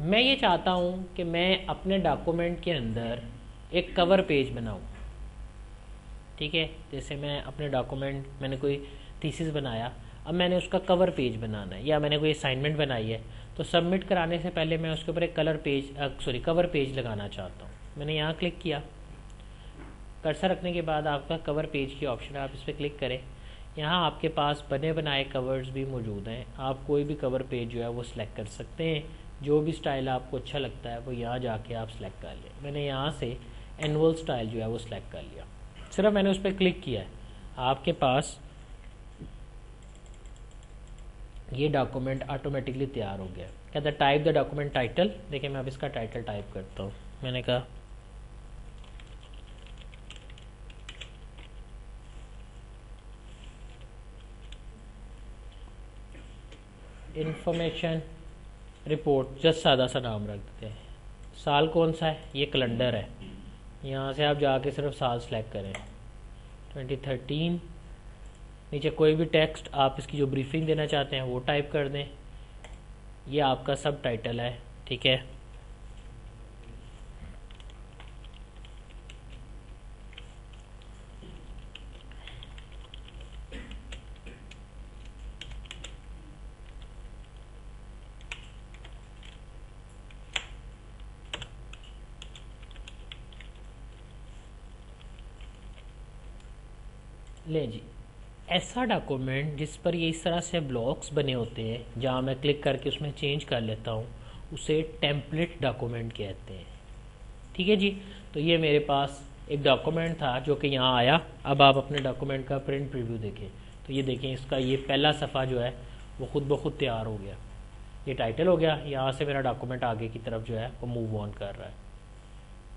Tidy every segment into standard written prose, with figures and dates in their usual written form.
मैं ये चाहता हूँ कि मैं अपने डॉक्यूमेंट के अंदर एक कवर पेज बनाऊँ। ठीक है, जैसे मैं अपने डॉक्यूमेंट, मैंने कोई थीसिस बनाया, अब मैंने उसका कवर पेज बनाना है, या मैंने कोई असाइनमेंट बनाई है, तो सबमिट कराने से पहले मैं उसके ऊपर एक कवर पेज लगाना चाहता हूँ। मैंने यहाँ क्लिक किया, कर्सर रखने के बाद आपका कवर पेज की ऑप्शन है, आप इस पर क्लिक करें। यहाँ आपके पास बने बनाए कवर्स भी मौजूद हैं, आप कोई भी कवर पेज जो है वो सिलेक्ट कर सकते हैं। जो भी स्टाइल आपको अच्छा लगता है वो यहाँ जाके आप सिलेक्ट कर लें। मैंने यहाँ से एनुअल स्टाइल जो है वो सिलेक्ट कर लिया। सिर्फ मैंने उस पर क्लिक किया है, आपके पास ये डॉक्यूमेंट ऑटोमेटिकली तैयार हो गया। कहता है टाइप द डॉक्यूमेंट टाइटल। देखिए मैं अब इसका टाइटल टाइप करता हूँ। मैंने कहा इंफॉर्मेशन रिपोर्ट, जस्ट सादा सा नाम रख देते हैं। साल कौन सा है, ये कैलेंडर है। यहाँ से आप जाके सिर्फ साल सेलेक्ट करें, 2013। नीचे कोई भी टेक्स्ट आप इसकी जो ब्रीफिंग देना चाहते हैं वो टाइप कर दें। ये आपका सब टाइटल है। ठीक है, ले जी, ऐसा डॉक्यूमेंट जिस पर ये इस तरह से ब्लॉक्स बने होते हैं, जहाँ मैं क्लिक करके उसमें चेंज कर लेता हूँ, उसे टेम्पलेट डॉक्यूमेंट कहते हैं। ठीक है जी, तो ये मेरे पास एक डॉक्यूमेंट था जो कि यहाँ आया। अब आप अपने डॉक्यूमेंट का प्रिंट प्रीव्यू देखें, तो ये देखें, इसका ये पहला सफ़ा जो है वो खुद ब खुद तैयार हो गया। ये टाइटल हो गया, यहाँ से मेरा डॉक्यूमेंट आगे की तरफ जो है वो मूव ऑन कर रहा है।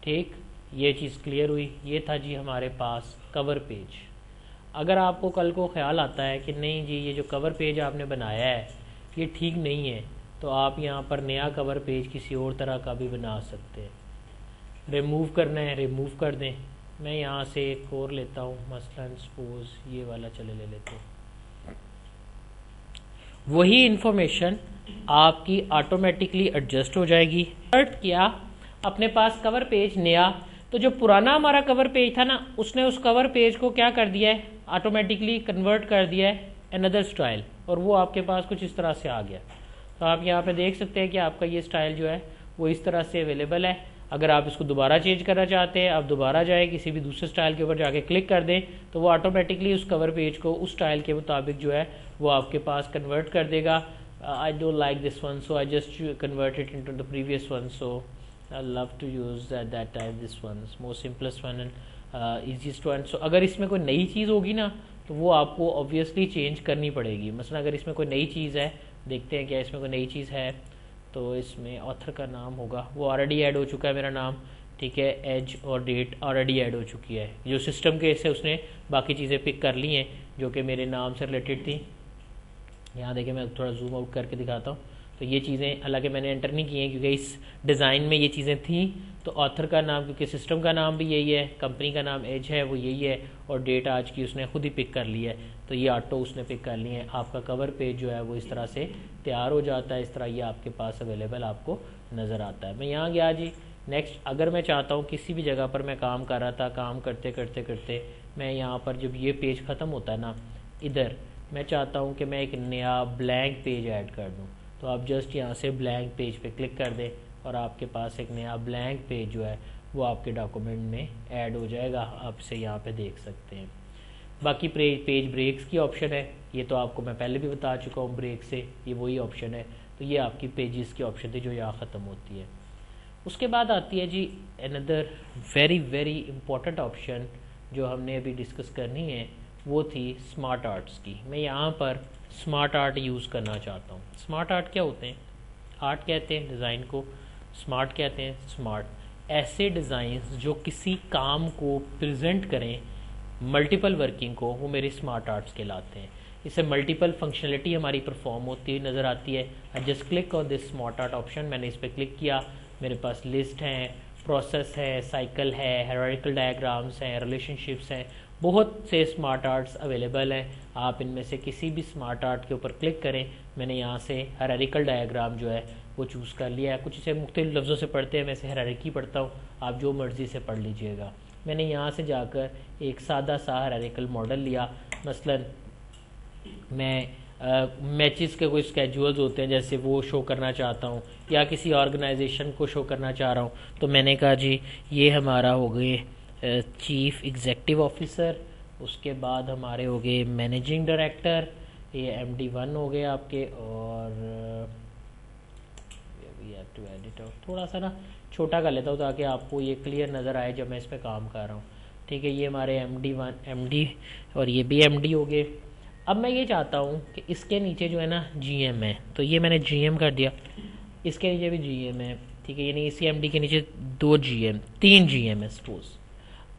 ठीक, ये चीज़ क्लियर हुई। ये था जी हमारे पास कवर पेज। अगर आपको कल को ख्याल आता है कि नहीं जी ये जो कवर पेज आपने बनाया है ये ठीक नहीं है, तो आप यहाँ पर नया कवर पेज किसी और तरह का भी बना सकते हैं। रिमूव करना है, रिमूव कर दें। मैं यहाँ से एक और लेता हूँ, मसलन सपोज ये वाला चले ले लेते हैं। वही इंफॉर्मेशन आपकी ऑटोमेटिकली एडजस्ट हो जाएगी। सर्च किया अपने पास कवर पेज नया, तो जो पुराना हमारा कवर पेज था ना, उसने उस कवर पेज को क्या कर दिया है, ऑटोमेटिकली कन्वर्ट कर दिया है अनदर स्टाइल, और वो आपके पास कुछ इस तरह से आ गया। तो आप यहाँ पे देख सकते हैं कि आपका ये स्टाइल जो है वो इस तरह से अवेलेबल है। अगर आप इसको दोबारा चेंज करना चाहते हैं, आप दोबारा जाए किसी भी दूसरे स्टाइल के ऊपर जाके क्लिक कर दें, तो वो ऑटोमेटिकली उस कवर पेज को उस स्टाइल के मुताबिक जो है वो आपके पास कन्वर्ट कर देगा। I don't like this one, so I just convert it into the previous one, so I love to use that type, this one is most simplest one and easiest one. So अगर इसमें कोई नई चीज़ होगी ना तो वो आपको obviously change करनी पड़ेगी। मसलन अगर इसमें कोई नई चीज़ है, देखते हैं क्या इसमें कोई नई चीज़ है, तो इसमें ऑथर का नाम होगा, वो ऑलरेडी ऐड हो चुका है मेरा नाम। ठीक है, एज और डेट ऑलरेडी ऐड हो चुकी है। जो सिस्टम के से उसने बाकी चीज़ें पिक कर ली हैं जो कि मेरे नाम से रिलेटेड थी। यहाँ देखिए मैं थोड़ा जूम आउट करके दिखाता हूँ। तो ये चीज़ें हालांकि मैंने एंटर नहीं की हैं क्योंकि इस डिज़ाइन में ये चीज़ें थी। तो ऑथर का नाम, क्योंकि सिस्टम का नाम भी यही है, कंपनी का नाम एज है वो यही है, और डेट आज की उसने खुद ही पिक कर ली है, तो ये ऑटो उसने पिक कर ली है। आपका कवर पेज जो है वो इस तरह से तैयार हो जाता है। इस तरह ये आपके पास अवेलेबल आपको नज़र आता है। मैं यहाँ गया जी। नेक्स्ट, अगर मैं चाहता हूँ किसी भी जगह पर मैं काम कर रहा था, काम करते करते करते मैं यहाँ पर जब ये पेज ख़त्म होता है ना, इधर मैं चाहता हूँ कि मैं एक नया ब्लैंक पेज ऐड कर दूँ, तो आप जस्ट यहाँ से ब्लैंक पेज पे क्लिक कर दें और आपके पास एक नया ब्लैंक पेज जो है वो आपके डॉक्यूमेंट में ऐड हो जाएगा। आप इसे यहाँ पे देख सकते हैं। बाकी पेज ब्रेक्स की ऑप्शन है, ये तो आपको मैं पहले भी बता चुका हूँ, ब्रेक से ये वही ऑप्शन है। तो ये आपकी पेजेस की ऑप्शन थी जो यहाँ ख़त्म होती है। उसके बाद आती है जी another very very important option जो हमने अभी डिस्कस करनी है, वो थी स्मार्ट आर्ट्स की। मैं यहाँ पर स्मार्ट आर्ट यूज़ करना चाहता हूँ। स्मार्ट आर्ट क्या होते हैं? आर्ट कहते हैं डिज़ाइन को, स्मार्ट कहते हैं स्मार्ट। ऐसे डिज़ाइंस जो किसी काम को प्रेजेंट करें, मल्टीपल वर्किंग को, वो मेरे स्मार्ट आर्ट्स कहलाते हैं। इससे मल्टीपल फंक्शनलिटी हमारी परफॉर्म होती हुई नज़र आती है। I just click on this smart art option. मैंने इस पर क्लिक किया, मेरे पास लिस्ट हैं, प्रोसेस है, साइकिल है, हायरार्किकल डायग्राम्स हैं, रिलेशनशिप्स हैं, बहुत से स्मार्ट आर्ट्स अवेलेबल हैं। आप इनमें से किसी भी स्मार्ट आर्ट के ऊपर क्लिक करें। मैंने यहाँ से हायरार्किकल डायग्राम जो है वो चूज़ कर लिया है। कुछ इसे मुख्तलिफ लफ्ज़ों से पढ़ते हैं, मैं इसे हायरार्की पढ़ता हूँ, आप जो मर्ज़ी से पढ़ लीजिएगा। मैंने यहाँ से जाकर एक सादा सा हायरार्किकल मॉडल लिया। मसलन मैं मैचेस के कोई स्केड्यूल्स होते हैं जैसे वो शो करना चाहता हूँ, या किसी ऑर्गेनाइजेशन को शो करना चाह रहा हूँ, तो मैंने कहा जी ये हमारा हो गए चीफ एग्जीक्यूटिव ऑफिसर, उसके बाद हमारे हो गए मैनेजिंग डायरेक्टर, ये MD1 हो गए आपके, और टू एडिट थोड़ा सा ना छोटा कर लेता हूँ ताकि आपको ये क्लियर नज़र आए जब मैं इस पर काम कर रहा हूँ। ठीक है, ये हमारे MD1 MD और ये भी MD हो गए। अब मैं ये चाहता हूँ कि इसके नीचे जो है ना GM है, तो ये मैंने GM कर दिया, इसके नीचे भी GM है। ठीक है, यानी इसी MD के नीचे 2 GM 3 GM है सपोज।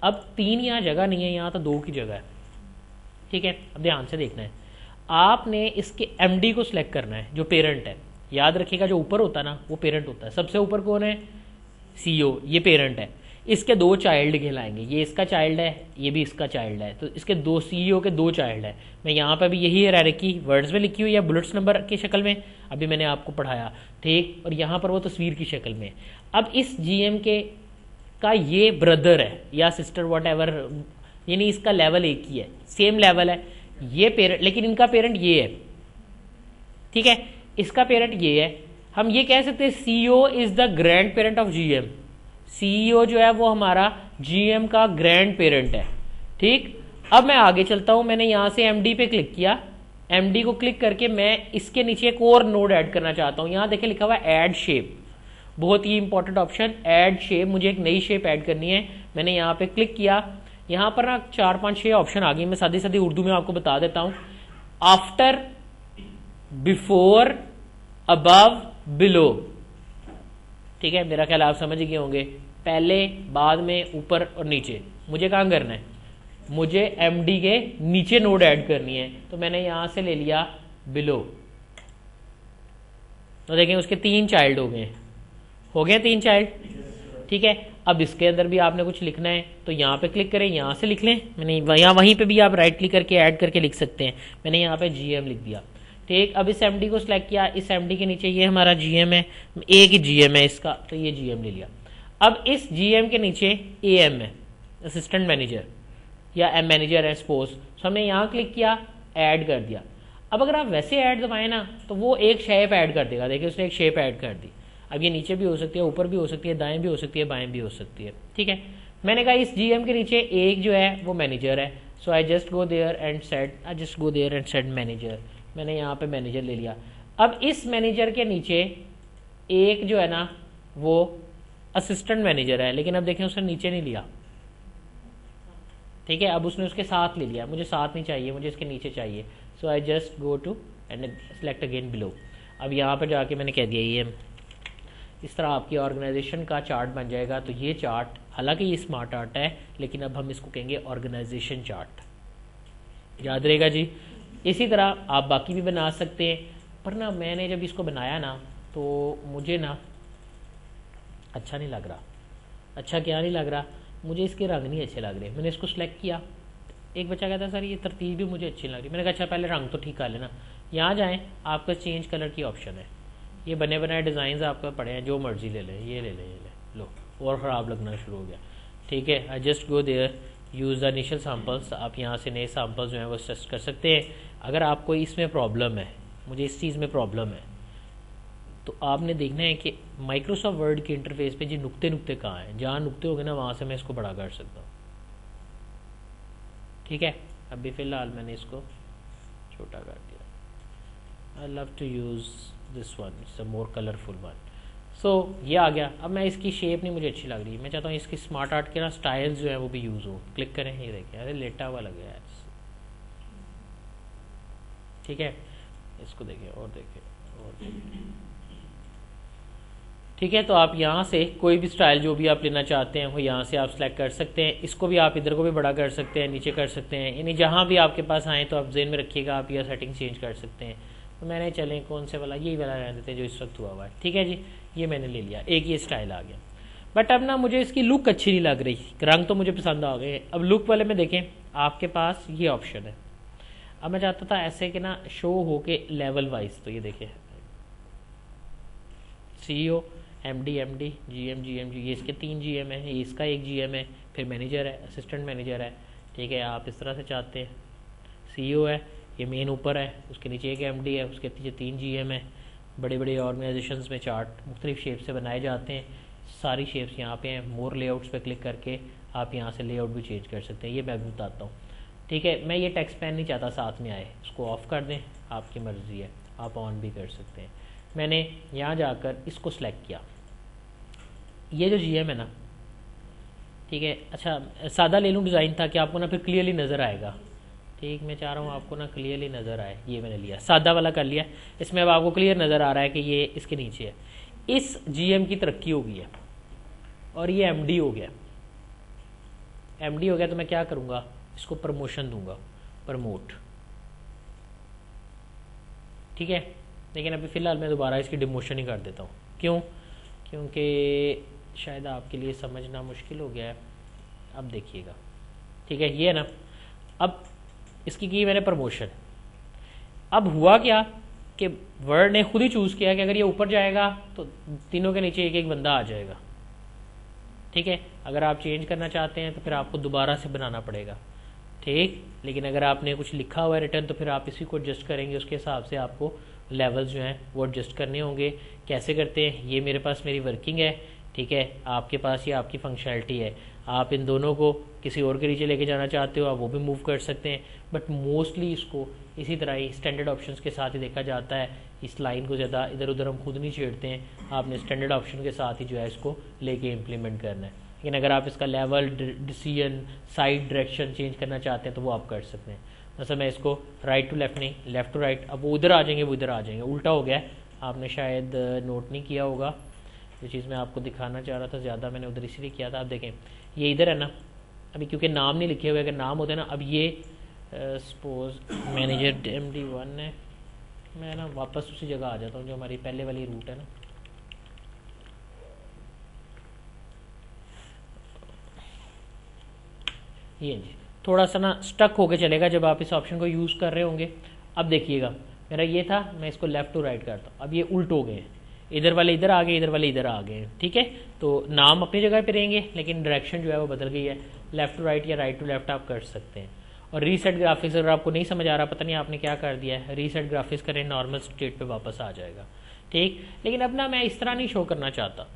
अब 3 यहाँ जगह नहीं है, यहाँ तो 2 की जगह है। ठीक है, अब ध्यान से देखना है, आपने इसके MD को सिलेक्ट करना है जो पेरेंट है। याद रखिएगा जो ऊपर होता है ना वो पेरेंट होता है। सबसे ऊपर कौन है? CEO, ये पेरेंट है। इसके 2 चाइल्ड कहलाएंगे, ये इसका चाइल्ड है, ये भी इसका चाइल्ड है, तो इसके 2 CEO के 2 चाइल्ड है। मैं यहाँ पे भी यही हायरार्की वर्ड्स में लिखी हुई है, बुलेट्स नंबर की शक्ल में, अभी मैंने आपको पढ़ाया। ठीक, और यहाँ पर वो तस्वीर की शक्ल में। अब इस GM के का ये ब्रदर है या सिस्टर वॉट एवर, यानी इसका लेवल एक ही है, सेम लेवल है। ये पेरेंट, लेकिन इनका पेरेंट ये है। ठीक है, इसका पेरेंट ये है। हम ये कह सकते हैं CEO is the grand parent of GM। CEO जो है वो हमारा GM का ग्रैंड पेरेंट है। ठीक, अब मैं आगे चलता हूं। मैंने यहां से MD पे क्लिक किया, MD को क्लिक करके मैं इसके नीचे एक और नोड ऐड करना चाहता हूं। यहां देखें लिखा हुआ है ऐड शेप, बहुत ही इंपॉर्टेंट ऑप्शन, ऐड शेप। मुझे एक नई शेप ऐड करनी है। मैंने यहाँ पे क्लिक किया, यहाँ पर ना 4-5-6 ऑप्शन आ गई। मैं सादी सादी उर्दू में आपको बता देता हूँ। After, before, above, below. ठीक है, मेरा ख्याल आप समझ गए होंगे, पहले, बाद में, ऊपर और नीचे। मुझे कहाँ करना है? मुझे MD के नीचे नोड ऐड करनी है, तो मैंने यहां से ले लिया बिलो। तो देखें उसके 3 चाइल्ड हो गए 3 चाइल्ड। ठीक है, अब इसके अंदर भी आपने कुछ लिखना है तो यहाँ पे क्लिक करें, यहाँ से लिख लें। मैंने यहाँ वहीं पे भी आप राइट क्लिक करके ऐड करके लिख सकते हैं। मैंने यहाँ पे GM लिख दिया। ठीक, अब इस MD को सिलेक्ट किया, इस MD के नीचे ये हमारा GM है, एक ही GM है इसका, तो ये GM ले लिया। अब इस GM के नीचे AM है, असिस्टेंट मैनेजर या मैनेजर है सपोज। तो हमने यहाँ क्लिक किया, ऐड कर दिया। अब अगर आप वैसे ऐड दबाएं ना तो वो एक शेप ऐड कर देगा। देखिए उसने एक शेप ऐड कर दी। अब ये नीचे भी हो सकती है, ऊपर भी हो सकती है, दाएं भी हो सकती है, बाएं भी हो सकती है। ठीक है, मैंने कहा इस GM के नीचे एक जो है वो मैनेजर है, so I just go there and set manager. मैंने यहाँ पे मैनेजर ले लिया। अब इस मैनेजर के नीचे एक जो है ना वो असिस्टेंट मैनेजर है, लेकिन अब देखें उसने नीचे नहीं लिया। ठीक है, अब उसने उसके साथ ले लिया। मुझे साथ नहीं चाहिए, मुझे इसके नीचे चाहिए, so I just go to and select again below. अब यहाँ पर जाके मैंने कह दिया ये, इस तरह आपकी ऑर्गेनाइजेशन का चार्ट बन जाएगा। तो ये चार्ट, हालांकि ये स्मार्ट आर्ट है, लेकिन अब हम इसको कहेंगे ऑर्गेनाइजेशन चार्ट, याद रहेगा जी। इसी तरह आप बाकी भी बना सकते हैं, पर ना मैंने जब इसको बनाया ना तो मुझे ना अच्छा नहीं लग रहा। अच्छा क्या नहीं लग रहा? मुझे इसके रंग नहीं अच्छे लग रहे। मैंने इसको सिलेक्ट किया, एक बच्चा कहता सर ये तरतीब भी मुझे अच्छी लग रही। मैंने कहा अच्छा पहले रंग तो ठीक कर लेना। यहाँ जाएँ, आपका चेंज कलर की ऑप्शन है, ये बने बनाए डिज़ाइन आपका पड़े हैं, जो मर्जी ले लें, ये ले लें, ये ले लो, और ख़राब लगना शुरू हो गया। ठीक है, I just go there, use the initial samples. आप यहाँ से नए सैम्पल्स जो हैं वो टेस्ट कर सकते हैं। अगर आपको इसमें प्रॉब्लम है, मुझे इस चीज़ में प्रॉब्लम है, तो आपने देखना है कि माइक्रोसॉफ्ट वर्ड के इंटरफेस पे जी नुक्ते कहाँ हैं। जहाँ नुक्ते हो गए ना वहाँ से मैं इसको बड़ा कर सकता हूँ। ठीक है, अभी फ़िलहाल मैंने इसको छोटा कर दिया। I love to use this one, it's a more colourful one. So ये आ गया। अब मैं इसकी शेप नहीं मुझे अच्छी लग रही, मैं चाहता हूँ इसकी स्मार्ट आर्ट के ना स्टाइल्स जो है वो भी यूज़ हो। क्लिक करें, ये देखें, अरे लेटा हुआ लग गया है। ठीक है, इसको देखें और देखें और देखें। ठीक है, तो आप यहाँ से कोई भी स्टाइल जो भी आप लेना चाहते हैं वो यहाँ से आप सेलेक्ट कर सकते हैं। इसको भी आप इधर को भी बड़ा कर सकते हैं, नीचे कर सकते हैं, यानी जहाँ भी आपके पास आए तो आप ज़हन में रखिएगा, आप यह सेटिंग चेंज कर सकते हैं। तो मैंने चलें कौन से वाला, यही वाला रहने देते हैं जो इस वक्त हुआ हुआ है। ठीक है जी, ये मैंने ले लिया, एक ये स्टाइल आ गया। बट अब ना मुझे इसकी लुक अच्छी नहीं लग रही, रंग तो मुझे पसंद आ गए। अब लुक वाले में देखें, आपके पास ये ऑप्शन है। अब मैं चाहता था ऐसे कि ना शो हो के लेवल वाइज, तो ये देखें CEO, MD, GM, ये इसके 3 GM है, ये इसका 1 GM है, फिर मैनेजर है, असिस्टेंट मैनेजर है। ठीक है, आप इस तरह से चाहते हैं। CEO है, ये मेन ऊपर है, उसके नीचे एक MD है, उसके नीचे 3 GM है। बड़े बड़े ऑर्गेनाइजेशंस में चार्ट मुख्तलिफ शेप से बनाए जाते हैं। सारी शेप्स यहाँ पे हैं। मोर लेआउट्स पे क्लिक करके आप यहाँ से लेआउट भी चेंज कर सकते हैं। ये मैं भी बताता हूँ। ठीक है, मैं ये टेक्स्ट पैन नहीं चाहता साथ में आए, इसको ऑफ़ कर दें, आपकी मर्ज़ी है, आप ऑन भी कर सकते हैं। मैंने यहाँ जाकर इसको सिलेक्ट किया, ये जो GM है ना, ठीक है। अच्छा, सादा ले लूँ डिज़ाइन था कि आपको ना फिर क्लियरली नज़र आएगा। ठीक, मैं चाह रहा हूँ आपको ना क्लियरली नज़र आए। ये मैंने लिया, सादा वाला कर लिया। इसमें अब आपको क्लियर नज़र आ रहा है कि ये इसके नीचे है। इस GM की तरक्की हो गई है और ये MD हो गया। MD हो गया तो मैं क्या करूँगा, इसको प्रमोशन दूंगा, प्रमोट। ठीक है, लेकिन अभी फ़िलहाल मैं दोबारा इसकी डिमोशन ही कर देता हूँ। क्यों? क्योंकि शायद आपके लिए समझना मुश्किल हो गया है। अब देखिएगा, ठीक है, ये है ना। अब इसकी की मैंने प्रमोशन। अब हुआ क्या कि वर्ड ने खुद ही चूज़ किया कि अगर ये ऊपर जाएगा तो तीनों के नीचे एक एक बंदा आ जाएगा। ठीक है, अगर आप चेंज करना चाहते हैं तो फिर आपको दोबारा से बनाना पड़ेगा। ठीक, लेकिन अगर आपने कुछ लिखा हुआ है रिटर्न तो फिर आप इसी को एडजस्ट करेंगे, उसके हिसाब से आपको लेवल्स जो हैं वो एडजस्ट करने होंगे। कैसे करते हैं, ये मेरे पास मेरी वर्किंग है। ठीक है, आपके पास ये आपकी फंक्शनैलिटी है। आप इन दोनों को किसी और के नीचे लेके जाना चाहते हो, आप वो भी मूव कर सकते हैं, बट मोस्टली इसको इसी तरह ही स्टैंडर्ड ऑप्शंस के साथ ही देखा जाता है। इस लाइन को ज़्यादा इधर उधर हम खुद नहीं छेड़ते हैं, आपने स्टैंडर्ड ऑप्शन के साथ ही जो है इसको लेके इम्प्लीमेंट करना है। लेकिन अगर आप इसका level, decision, side direction change करना चाहते हैं तो वो आप कर सकते हैं। जैसे मैं इसको राइट टू लेफ्ट नहीं, लेफ्ट टू राइट, अब वो उधर आ जाएंगे, वो इधर आ जाएंगे, उल्टा हो गया है। आपने शायद नोट नहीं किया होगा, जो चीज़ मैं आपको दिखाना चाह रहा था ज़्यादा मैंने उधर इसलिए किया था। आप देखें, ये इधर है ना, अभी क्योंकि नाम नहीं लिखे हुए, अगर नाम होते ना, अब ये सपोज मैनेजर MD1 है, मैं ना वापस उसी जगह आ जाता हूँ जो हमारी पहले वाली रूट है ना। ये जी थोड़ा सा ना स्टक होके चलेगा जब आप इस ऑप्शन को यूज़ कर रहे होंगे। अब देखिएगा, मेरा ये था, मैं इसको लेफ़्ट टू राइट करता हूँ, अब ये उल्ट हो गए हैं, इधर वाले इधर आ गए, इधर वाले इधर आ गए हैं। ठीक है, तो नाम अपनी जगह पे रहेंगे लेकिन डायरेक्शन जो है वो बदल गई है। लेफ़्ट टू राइट या राइट टू लेफ्ट आप कर सकते हैं। और रीसेट ग्राफिक्स अगर आपको नहीं समझ आ रहा, पता नहीं आपने क्या कर दिया है, रीसेट ग्राफिक्स करें, नॉर्मल स्टेट पे वापस आ जाएगा। ठीक, लेकिन अब ना मैं इस तरह नहीं शो करना चाहता,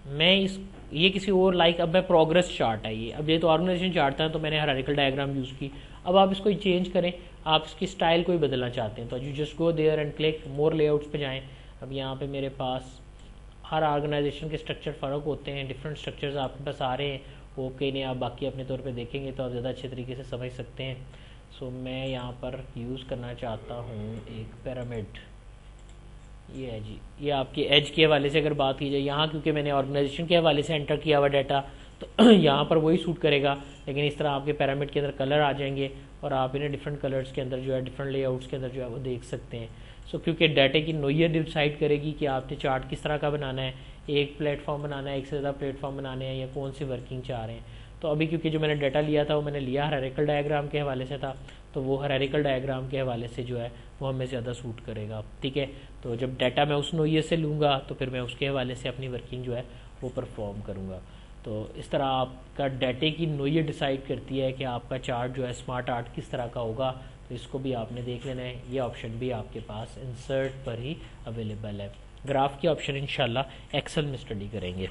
मैं ये किसी और अब मैं प्रोग्रेस चार्ट है ये, अब ये तो ऑर्गेनाइजेशन चार्ट था तो मैंने हायरार्किकल डायग्राम यूज़ की। अब आप इसको चेंज करें, आप इसकी स्टाइल को ही बदलना चाहते हैं तो you just go there and click more layouts पे जाएं। अब यहाँ पे मेरे पास हर ऑर्गेनाइजेशन के स्ट्रक्चर फ़र्क होते हैं, डिफरेंट स्ट्रक्चर्स आपके पास आ रहे हैं। ओके नहीं, आप बाकी अपने तौर पे देखेंगे तो आप ज़्यादा अच्छे तरीके से समझ सकते हैं। सो मैं यहाँ पर यूज़ करना चाहता हूँ एक पिरामिड। ये है जी, ये आपके एज के हवाले से अगर बात की जाए, यहाँ क्योंकि मैंने ऑर्गेनाइजेशन के हवाले से एंटर किया हुआ डाटा तो यहाँ पर वही सूट करेगा। लेकिन इस तरह आपके पिरामिड के अंदर कलर आ जाएंगे और आप इन्हें डिफरेंट कलर्स के अंदर जो है, डिफरेंट लेआउट्स के अंदर जो है वो देख सकते हैं। सो क्योंकि डाटे की नोयत डिसाइड करेगी कि आपने चार्ट किस तरह का बनाना है, एक प्लेटफॉर्म बनाना है, एक से ज़्यादा प्लेटफॉर्म बनाने हैं, या कौन सी वर्किंग चाह रहे हैं। तो अभी क्योंकि जो मैंने डाटा लिया था वो मैंने लिया हायरार्किकल डायग्राम के हवाले से था, तो वो हायरार्किकल डायग्राम के हवाले से जो है वो हमें ज़्यादा सूट करेगा। ठीक है, तो जब डाटा मैं उस नोयत से लूँगा तो फिर मैं उसके हवाले से अपनी वर्किंग जो है वो परफॉर्म करूँगा। तो इस तरह आपका डाटे की नोयत डिसाइड करती है कि आपका चार्ट जो है स्मार्ट आर्ट किस तरह का होगा। तो इसको भी आपने देख लेना है, ये ऑप्शन भी आपके पास इंसर्ट पर ही अवेलेबल है। ग्राफ की ऑप्शन इंशाल्लाह एक्सेल में स्टडी करेंगे।